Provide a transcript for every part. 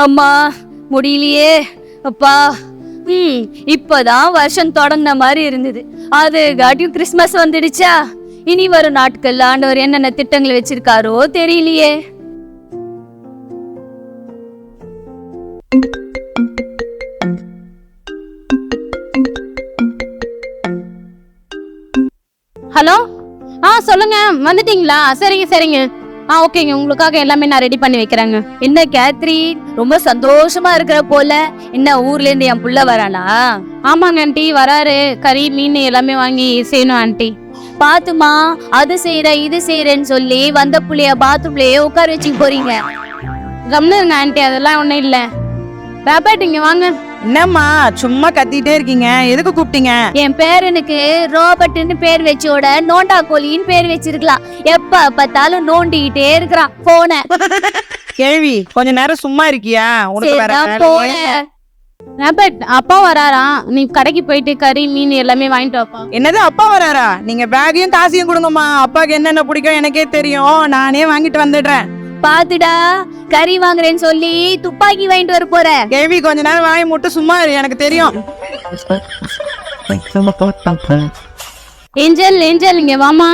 அம்மா முடியலையே அப்பா. இப்பதான் வருஷம் தொடங்கின மாதிரி இருந்தது. அது காட்டியும் கிறிஸ்மஸ் வந்துடுச்சா. இனி வரும் நாட்கள்ல ஆண்டவர் என்னென்ன திட்டங்கள் வச்சிருக்காரோ தெரியலையே. ஹலோ, சொல்லுங்க. வந்துட்டீங்களா? சரிங்க சரிங்க. ஓகேங்க, உங்களுக்காக எல்லாமே நான் ரெடி பண்ணி வைக்கிறேங்க. என்ன கேத்ரின், ரொம்ப சந்தோஷமா இருக்கிற போல. என்ன ஊர்ல இருந்து என் புள்ள வரானா? ஆமாங்க ஆண்டி, வராரு. கறி மீன் எல்லாமே வாங்கி செய்யணும் ஆண்டி. பாத்துமா, அது செய்யற இது செய்யறேன்னு சொல்லி வந்த புள்ளைய பாத்ரூம்லயே உட்கார வச்சு போறீங்க. கம்னுங்க ஆண்டி, அதெல்லாம் ஒண்ணும் இல்ல. ராபர்ட், இங்க வாங்க. என்னம்மா சும்மா கத்திட்டே இருக்கீங்க? எதுக்கு கூப்பிட்டீங்க? என் பேரனுக்கு ரோபர்ட்னு பேர் வச்சோட நோண்டா கோழின்னு பேர் வச்சிருக்கலாம். எப்ப பார்த்தாலும் நோண்டிக்கிட்டே இருக்கிறான் போன. கேள்வி, கொஞ்ச நேரம் சும்மா இருக்கியா? உனக்கு வேற ராபர்ட், அப்பா வராராம். நீ கடைக்கு போயிட்டு கறி மீன் எல்லாமே வாங்கிட்டு வாப்பா. என்னது, அப்பா வராரா? நீங்க பேக்கையும் காசையும் கொடுங்கம்மா. அப்பாக்கு என்னென்ன பிடிக்கும் எனக்கே தெரியும், நானே வாங்கிட்டு வந்துடுறேன். பாத்துடா, கறி வாங்குறேன்னு சொல்லி துப்பாக்கி வாங்கிட்டு வர போற. கேள்வி, கொஞ்ச நேரம் வாங்கி மட்டும் சும்மா இரு, எனக்கு தெரியும். ஏஞ்சல் ஏஞ்சல், இங்க வாமா.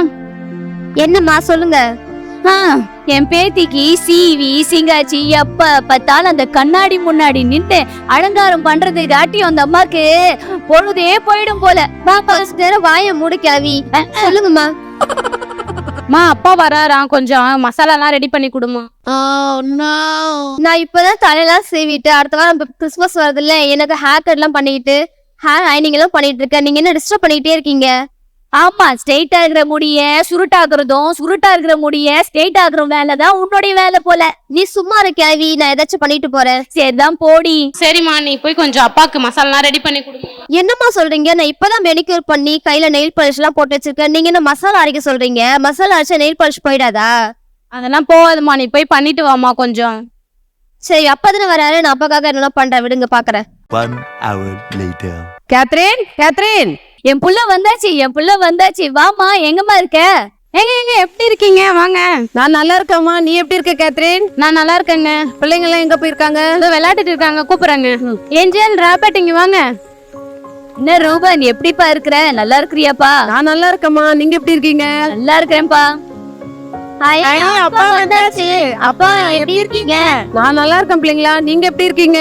என்னம்மா சொல்லுங்க. என் பேத்திக்கு சீவி சிங்காச்சி எப்ப பார்த்தாலும் அந்த கண்ணாடி முன்னாடி நின்று அலங்காரம் பண்றது காட்டி அந்த அம்மாக்கு பொழுதே போயிடும் போல. வாய முடிக்காவி சொல்லுங்கம்மா. அப்பா வராராம், கொஞ்சம் மசாலா எல்லாம் ரெடி பண்ணி கொடுமா. நான் இப்பதான் தலையெல்லாம் சீவிட்டு அடுத்த வாரம் கிறிஸ்மஸ் வருதுல்ல, எனக்கு ஹேர் கட் எல்லாம் பண்ணிட்டு ஹேர் ஐனிங் எல்லாம் பண்ணிட்டு இருக்கேன். நீங்க என்ன டிஸ்டர்ப் பண்ணிக்கிட்டே இருக்கீங்க? ஆமா, ஸ்ட்ரெயிட்டா இருக்கிற முடிய சுருட்டாக்குறதும் சுருட்டா இருக்கிற முடிய ஸ்ட்ரெயிட் ஆகுற வேலைதான் உன்னுடைய வேலை போல. நீ சும்மா இருக்காவி, நான் ஏதாச்சும் பண்ணிட்டு போறேன். சரிதான் போடி. சரிம்மா, நீ போய் கொஞ்சம் அப்பாக்கு மசாலா ரெடி பண்ணி கொடுமா. என்னம்மா சொல்றீங்க? நான் இப்பதான் மெனிக்யூர் பண்ணி கையில நெயில் பாலிஷ் எல்லாம் போட்டு வச்சிருக்கேன். நீங்க என்ன மசாலா அரைக்க சொல்றீங்க? மசாலா அரைச்சா நெயில் பாலிஷ் போயிடாதா? அதெல்லாம் போகாதுமா, நீ போய் பண்ணிட்டு வாமா கொஞ்சம். சரி, அப்பா தானே வராரு, நான் அப்பாக்காக என்னெல்லாம் பண்றேன், விடுங்க பாக்குறேன். 1 hour later. கேத்ரின், கேத்ரின், என் புள்ள வந்தாச்சு, என் புள்ள வந்தாச்சு. வாமா, எங்கம்மா இருக்க? எங்க எப்படி இருக்கீங்க? வாங்க. நான் நல்லா இருக்கேம்மா, நீ எப்படி இருக்க கேத்ரின்? நான் நல்லா இருக்கேங்க. பிள்ளைங்க எல்லாம் எங்க போயிருக்காங்க? விளையாட்டுட்டு இருக்காங்க, கூப்பிடுறாங்க. ஏஞ்சல், ராபர்ட், இங்க வாங்க. என்ன ரூபன், எப்படிப்பா இருக்கிற? நல்லா இருக்கிறியாப்பா? நான் நல்லா இருக்கேம்மா, நீங்க எப்படி இருக்கீங்க? நல்லா இருக்கிறேன்ப்பா. அப்பா வந்தாச்சு. அப்பா எப்படி இருக்கீங்க? நான் நல்லா இருக்கேன் பிள்ளைங்களா, நீங்க எப்படி இருக்கீங்க?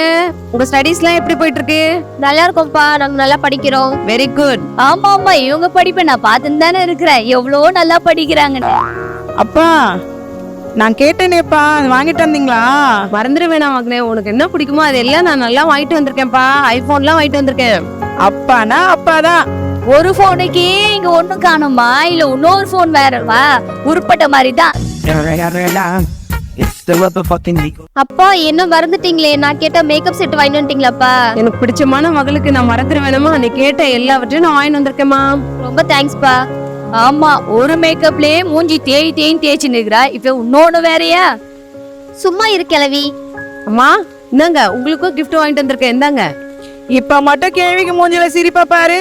உங்க ஸ்டடீஸ் எல்லாம் எப்படி போயிட்டு இருக்கு? நல்லா இருக்கோம்ப்பா, நாங்க நல்லா படிக்கிறோம். Very good. ஆமா ஆமா, இவங்க படிப்பை நான் பார்த்துன்னு தானே இருக்கிறேன், எவ்வளோ நல்லா படிக்கிறாங்க. அப்பா, நான் கேட்டேனேப்பா, வாங்கிட்டு வந்தீங்களா? மறந்துட வேணாம் மகனே, உனக்கு என்ன பிடிக்குமோ அதெல்லாம் நான் நல்லா வாங்கிட்டு வந்திருக்கேன்ப்பா. ஐபோன்லாம் வாங்கிட்டு வந்திருக்கேன். அப்பானா அப்பாதான். ஒரு போனுக்கு இங்க ஒண்ணு காணுமா? இல்ல இன்னொரு போன் வேறவா? உருப்பட்ட மாதிரி தான். அப்பா, என்ன மறந்துட்டீங்களே? நான் கேட்ட மேக்கப் செட் வாங்கிட்டு வந்துட்டீங்களாப்பா? எனக்கு பிடிச்சமான மகளுக்கு நான் மறந்துட வேணுமா? நீ கேட்ட எல்லாவற்றையும் நான் வாங்கிட்டு வந்திருக்கேம்மா. ரொம்ப தேங்க்ஸ்ப்பா. ஆமா, ஒரு மேக்கப்லயே மூஞ்சி தேய்ச்சு நிக்கிறா, இப்ப இன்னொன்னு வேறயா? சும்மா இரு கிழவி. அம்மா, இந்தாங்க உங்களுக்கும் கிஃப்ட் வாங்கிட்டு வந்திருக்கேன், இந்தாங்க. இப்ப மட்டும் கேள்விக்கு மூஞ்சில சிரிப்பா பாரு.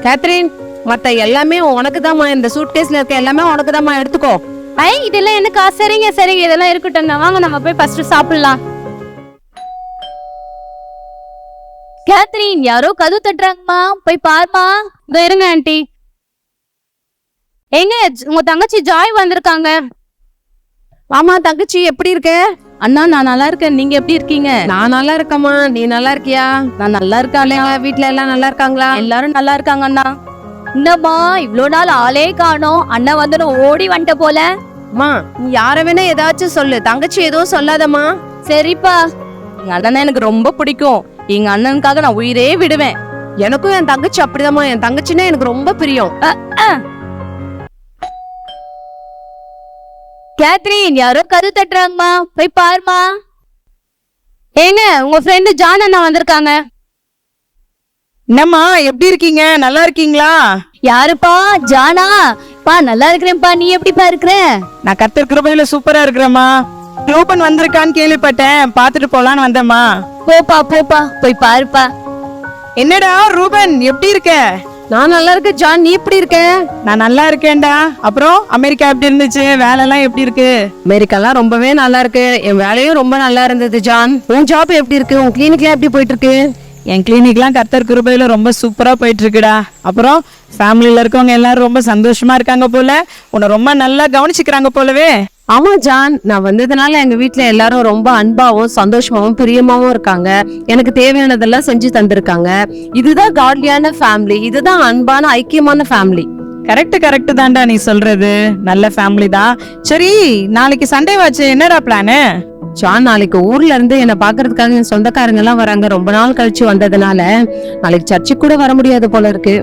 கேத்ரின், மத்த எல்லாமே உனக்கு தான்மா. இந்த சூட்கேஸ்ல இருக்க எல்லாமே உனக்கு தான்மா, எடுத்துக்கோ. இதெல்லாம் எனக்கு சரிங்க சரிங்க, இதெல்லாம் இருக்கட்டும். வாங்க நம்ம போய் ஃபர்ஸ்ட் சாப்பிடலாம். கேத்ரின், யாரோ கதவு தட்டுறாங்கம்மா, போய் பாருமா. இதோ இருங்க ஆண்டி. எங்க உங்க தங்கச்சி ஜாய் வந்திருக்காங்க. ஆமா தங்கச்சி, எப்படி இருக்க? அண்ணா, நான் நல்லா இருக்கேன், நீங்க எப்படி இருக்கீங்க? நான் நல்லா இருக்கேம்மா, நீ நல்லா இருக்கியா? நான் நல்லா இருக்கேன். வீட்டுல எல்லாம் நல்லா இருக்காங்களா? எல்லாரும் நல்லா இருக்காங்க அண்ணா. என்னம்மா, இவ்வளோ நாள் ஆளே காணோம், அண்ணன் வந்து ஓடி வந்துட்ட போல. அம்மா, நீ யார வேணா ஏதாச்சும் சொல்லு, தங்கச்சி எதுவும் சொல்லாதம்மா. சரிப்பா. எங்க அண்ணனை எனக்கு ரொம்ப பிடிக்கும், எங்க அண்ணனுக்காக நான் உயிரே விடுவேன். எனக்கும் என் தங்கச்சி அப்படிதாம்மா, என் தங்கச்சின்னா எனக்கு ரொம்ப பிரியம். கேத்ரின், யாரோ கதவு தட்டுறாங்கம்மா, போய் பாருமா. ஏங்க, உங்க ஃப்ரெண்டு ஜான் அண்ணா வந்திருக்காங்க. என்னம்மா, எப்படி இருக்கீங்க? நல்லா இருக்கீங்களா? யாருப்பா? ஜானா? பா, நல்லா இருக்கிறேன்ப்பா, நீ எப்படிப்பா இருக்கிற? நான் கர்த்தர் கிருபையில சூப்பரா இருக்கிறேம்மா. ரூபன் வந்திருக்கான்னு கேள்விப்பட்டேன், பாத்துட்டு போலான்னு வந்தேம்மா. போப்பா போப்பா, போய் பாருப்பா. என்னடா ரூபன், எப்படி இருக்க? நான் நல்லா இருக்கேன் ஜான், நீ எப்படி இருக்க? நான் நல்லா இருக்கேன்டா. அப்புறம் அமெரிக்கா எப்படி இருந்துச்சு? வேலை எல்லாம் எப்படி இருக்கு? அமெரிக்காலாம் ரொம்பவே நல்லா இருக்கு. என் வேலையும் ரொம்ப நல்லா இருந்தது ஜான். உன் ஜாப் எப்படி இருக்கு? உன் கிளினிக்லாம் எப்படி போயிட்டு இருக்கு? என் கிளினிக்லாம் கர்த்தர் கிருபையில ரொம்ப சூப்பரா போயிட்டு இருக்குடா. அப்புறம் ஃபேமிலியில இருக்கவங்க எல்லாரும் ரொம்ப சந்தோஷமா இருக்காங்க போல, உன்னை ரொம்ப நல்லா கவனிச்சுக்கிறாங்க போலவே. ஆமா ஜான், நான் வந்ததுனால எங்க வீட்ல எல்லாரும் ரொம்ப அன்பாவும் சந்தோஷமாவும் பிரியமாவும் இருக்காங்க. எனக்கு தேவையானதெல்லாம் செஞ்சு தந்திருக்காங்க. இதுதான் காட்லியான ஃபேமிலி, இதுதான் அன்பான ஐக்கியமான ஃபேமிலி. கரெக்ட் தான்டா நீ சொல்றது. நல்ல ஃபேமிலி தான். சரி, நாளைக்கு சண்டே வாச்சு, என்னடா பிளானு? ஜான், நாளைக்கு ஊர்ல இருந்து என்ன பாக்குறதுக்காக என் சொந்தக்காரங்க எல்லாம் வராங்க. ரொம்ப நாள் கழிச்சு வந்ததுனால நாளைக்கு சர்ச்சுக்கு கூட வர முடியாது போல இருக்கு.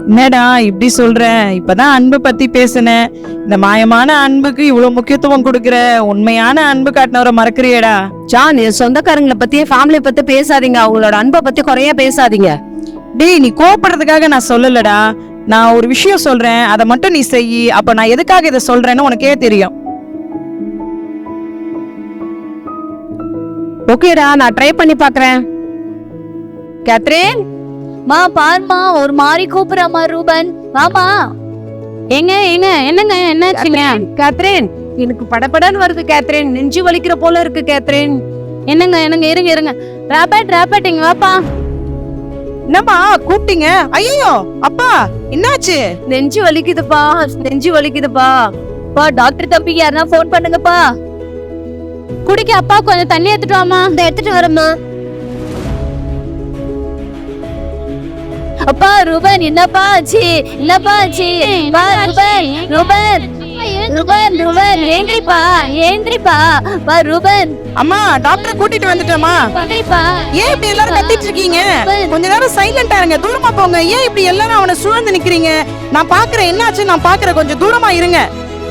என்னடா இப்படி சொல்ற? இப்பதான் அன்பு பத்தி பேசுனேன். இந்த மாயமான அன்புக்கு இவ்வளவு முக்கியத்துவம் கொடுக்கற, உண்மையான அன்பு காட்டினவரை மறக்கறியேடா. ஜான், என் சொந்தக்காரங்களை பத்தி ஃபேமிலியை பத்தி பேசாதீங்க. அவங்களோட அன்பை பத்தி குறைய பேசாதீங்க. டேய், நீ கோவப்படுறதுக்காக நான் சொல்லலடா. நான் ஒரு விஷயம் சொல்றேன், அதை மட்டும் நீ செய். அப்ப நான் எதுக்காக இதை சொல்றேன்னு உனக்கே தெரியும். ஓகேடா, நான் ட்ரை பண்ணி பாக்குறேன். கேத்ரின், மா பாருமா, ஒரு மாதிரி கூப்பிடுறாமா ரூபன். வாமா. என்னங்க என்னாச்சுங்க? கேத்ரின், எனக்கு படபடன்னு வருது கேத்ரின். நெஞ்சு வலிக்கிற போல இருக்கு கேத்ரின். என்னங்க இருங்க. ராபர்ட் இங்க வாப்பா. என்னம்மா கூப்பிட்டீங்க? ஐயோ அப்பா, என்னாச்சு? நெஞ்சு வலிக்குதுப்பா. பா, டாக்டர் தம்பிக்கு யாருன்னா ஃபோன் பண்ணுங்கப்பா. குடிக்க அப்பா கொஞ்சம் தண்ணி எடுத்துட்டு வாமா. இந்த எடுத்துட்டு வரேம்மா. அப்பா ரூபன், என்னப்பா ஆச்சு? பா, ரூபன் ஏந்திரிப்பா. பா ரூபன். அம்மா, டாக்டர் கூட்டிட்டு வந்துட்டேம்மா. ஏன் இப்படி எல்லாரும் கத்திட்டு இருக்கீங்க? கொஞ்ச நேரம் சைலண்டா இருங்க, தூரமா போங்க. ஏன் இப்படி எல்லாரும் அவனை சூழ்ந்து நிக்கிறீங்க? நான் பாக்குறேன், என்னாச்சு நான் பாக்குறேன். கொஞ்சம் தூரமா இருங்க.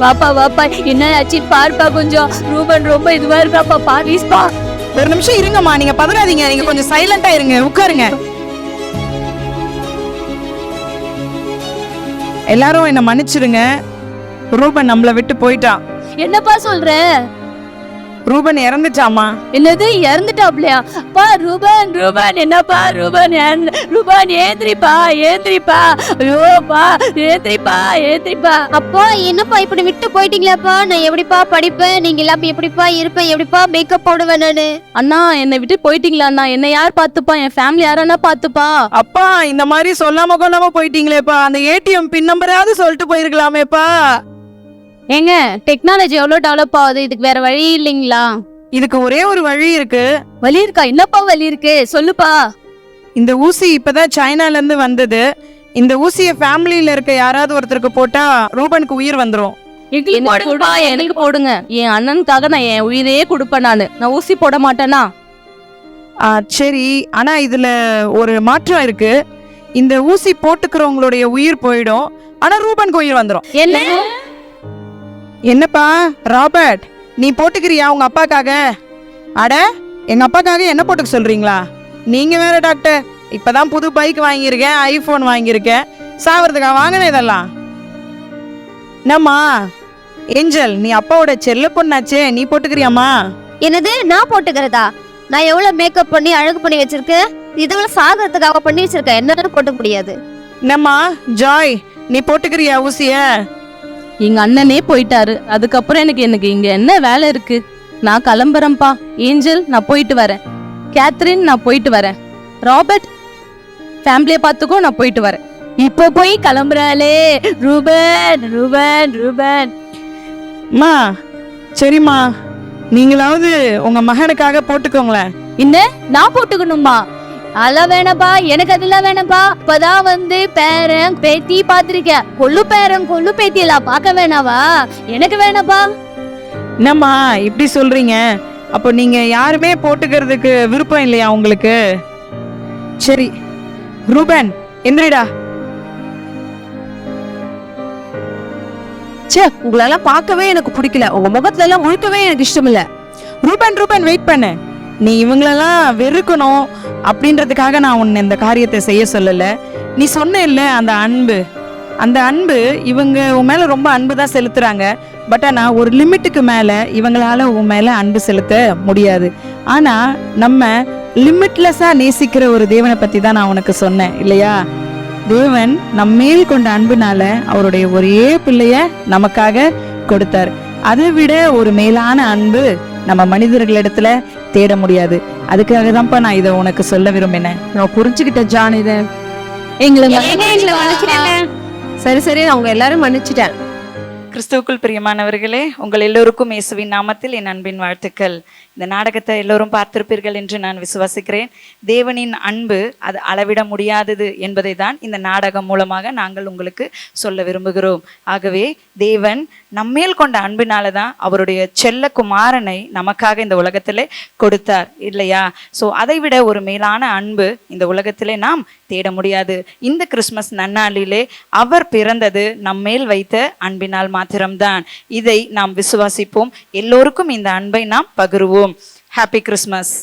வாப்பா, என்ன ஆச்சு பாருப்பா. கொஞ்சம் ரூபன் ரொம்ப இதுவா இருக்காப்பா, பாரிஸ்பா. ஒரு நிமிஷம் இருங்கம்மா, நீங்க பதறாதீங்க. நீங்க கொஞ்சம் சைலண்டா இருங்க, உட்காருங்க. எல்லாரும் என்ன மன்னிச்சிடுங்க. ரூபன் நம்மள விட்டு போயிட்டான். என்னப்பா சொல்ற? ரூபன் இறந்துட்டாமா. என்னது, இறந்துட்டாப்லையா? பா ரூபன், என்னப்பா ரூபன் ஏந்திரிப்பா. ஐயோப்பா, ஏந்திரிப்பா. அப்பா என்னப்பா இப்படி விட்டு போயிட்டீங்களாப்பா? நான் எப்படிப்பா படிப்பேன்? நீங்க எல்லாம் எப்படிப்பா இருப்பேன்? எப்படிப்பா மேக்கப் போடுவேன் நானு? அண்ணா, என்னை விட்டு போயிட்டீங்களா அண்ணா? என்ன யார் பாத்துப்பா? என் ஃபேமிலி யாரா பாத்துப்பா? அப்பா, இந்த மாதிரி சொல்லாம கொள்ளாம போயிட்டீங்களேப்பா. அந்த ஏடிஎம் பின் நம்பராவது சொல்லிட்டு போயிருக்கலாமேப்பா. ஏங்க, டெக்னாலஜி எவ்வளவு டெவலப் ஆகுது. இதுக்கு வேற வழி இல்லைங்களா? இதுக்கு ஒரே ஒரு வழி இருக்கு. வலி இருக்கா? என்னப்பா வலி இருக்கு, சொல்லுப்பா. இந்த ஊசி இப்பதான் சைனால இருந்து வந்தது. இந்த ஊசிய ஃபேமிலியில இருக்க யாராவது ஒருத்தருக்கு போட்டா ரூபனுக்கு உயிர் வந்துரும். எனக்கு போடுங்க. என் அண்ணனுக்காக நான் என் உயிரையே கொடுப்பேன். நான் ஊசி போட மாட்டேனா? சரி, ஆனா இதுல ஒரு மாற்றம் இருக்கு. இந்த ஊசி போட்டுக்கிறவங்களுடைய உயிர் போயிடும், ஆனா ரூபனுக்கு உயிர் வந்துரும். என்னப்பா ராபர்ட், நீ போட்டுக்கிறியா உங்க அப்பாக்காக? அட, எங்க அப்பாக்காக என்ன போட்டுக்க சொல்றீங்களா? நீங்க வேற டாக்டர். இப்பதான் புது பைக் வாங்கியிருக்கேன், ஐபோன் வாங்கியிருக்கேன். சாவறதுக்காக வாங்கினேன் இதெல்லாம். என்னம்மா ஏஞ்சல், நீ அப்பாவோட செல்ல பொண்ணாச்சே, நீ போட்டுக்கிறியாமா? என்னது, நான் போட்டுக்கிறதா? நான் எவ்வளவு மேக்கப் பண்ணி அழகு பண்ணி வச்சிருக்கேன். இதெல்லாம் சாகிறதுக்காக பண்ணி வச்சிருக்கேன். என்னால போட்டுக்க முடியாது. என்னம்மா ஜாய், நீ போட்டுக்கிறியா ஊசிய? எங்க அண்ணனே போயிட்டாரு. அதுக்கப்புறம் எனக்கு இங்க என்ன வேலை இருக்கு? நான் கிளம்புறேன்ப்பா. ஏஞ்சல், நான் போயிட்டு வரேன். கேத்ரின், நான் போயிட்டு வரேன். ராபர்ட், ஃபேமிலிய பாத்துக்கோ, நான் போயிட்டு வரேன். இப்ப போய் கிளம்புறாளே ரூபன். அம்மா, சரிம்மா, நீங்களாவது உங்க மகனுக்காக போட்டுக்கோங்களேன். என்ன, நான் போட்டுக்கணுமா? அதெல்லாம் வேணாப்பா, எனக்கு அதெல்லாம் வேணாப்பா. இப்பதான் பேரன் பேத்தி பாத்திருக்கேன். கொள்ளு பேரன் கொள்ளு பேத்தி எல்லாம் பார்க்க வேணாவா? எனக்கு வேணாப்பா. என்னம்மா இப்படி சொல்றீங்க? அப்போ நீங்க யாருமே போட்டுக்கிறதுக்கு விருப்பம் இல்லையா உங்களுக்கு? சரி ரூபன், எந்திரிடா. உங்களெல்லாம் பார்க்கவே எனக்கு பிடிக்கல. உங்க முகத்துல எல்லாம் முழுக்கவே எனக்கு இஷ்டம் இல்ல. ரூபன் வெயிட் பண்ணு. நீ இவங்களெல்லாம் வெறுக்கணும் அப்படின்றதுக்காக நான் உன்னை இந்த காரியத்தை செய்ய சொல்லல. நீ சொன்ன இல்ல அந்த அன்பு இவங்க உன் மேல ரொம்ப அன்பு தான் செலுத்துறாங்க. பட் ஆனா ஒரு லிமிட்டுக்கு மேல இவங்களால உன் மேல அன்பு செலுத்த முடியாது. ஆனா நம்ம லிமிட்லெஸ்ஸா நேசிக்கிற ஒரு தேவனை பத்தி தான் நான் உனக்கு சொன்னேன் இல்லையா? தேவன் நம்மேல் கொண்ட அன்புனால அவருடைய ஒரே பிள்ளைய நமக்காக கொடுத்தார். அதை விட ஒரு மேலான அன்பு நம்ம மனிதர்களிடத்துல தேட முடியாது. அதுக்காக தான்ப்பா நான் இதை உனக்கு சொல்ல விரும்பினேன். நான் புரிஞ்சுக்கிட்டேன் ஜான். இதை சரி சரி, அவங்க எல்லாரும் மன்னிச்சிட்டேன். கிறிஸ்துவுக்குள் பிரியமானவர்களே, உங்கள் எல்லோருக்கும் இயேசுவின் நாமத்தில் என் அன்பின் வாழ்த்துக்கள். இந்த நாடகத்தை எல்லோரும் பார்த்திருப்பீர்கள் என்று நான் விசுவாசிக்கிறேன். தேவனின் அன்பு அது அளவிட முடியாதது என்பதை தான் இந்த நாடகம் மூலமாக நாங்கள் உங்களுக்கு சொல்ல விரும்புகிறோம். ஆகவே தேவன் நம்மேல் கொண்ட அன்பினால தான் அவருடைய செல்ல குமாரனை நமக்காக இந்த உலகத்திலே கொடுத்தார் இல்லையா? ஸோ அதை விட ஒரு மேலான அன்பு இந்த உலகத்திலே நாம் தேட முடியாது. இந்த கிறிஸ்மஸ் நன்னாளிலே அவர் பிறந்தது நம்மேல் வைத்த அன்பினால் மாத்திரம்தான். இதை நாம் விசுவாசிப்போம். எல்லோருக்கும் இந்த அன்பை நாம் பகிர்வோம். Happy Christmas.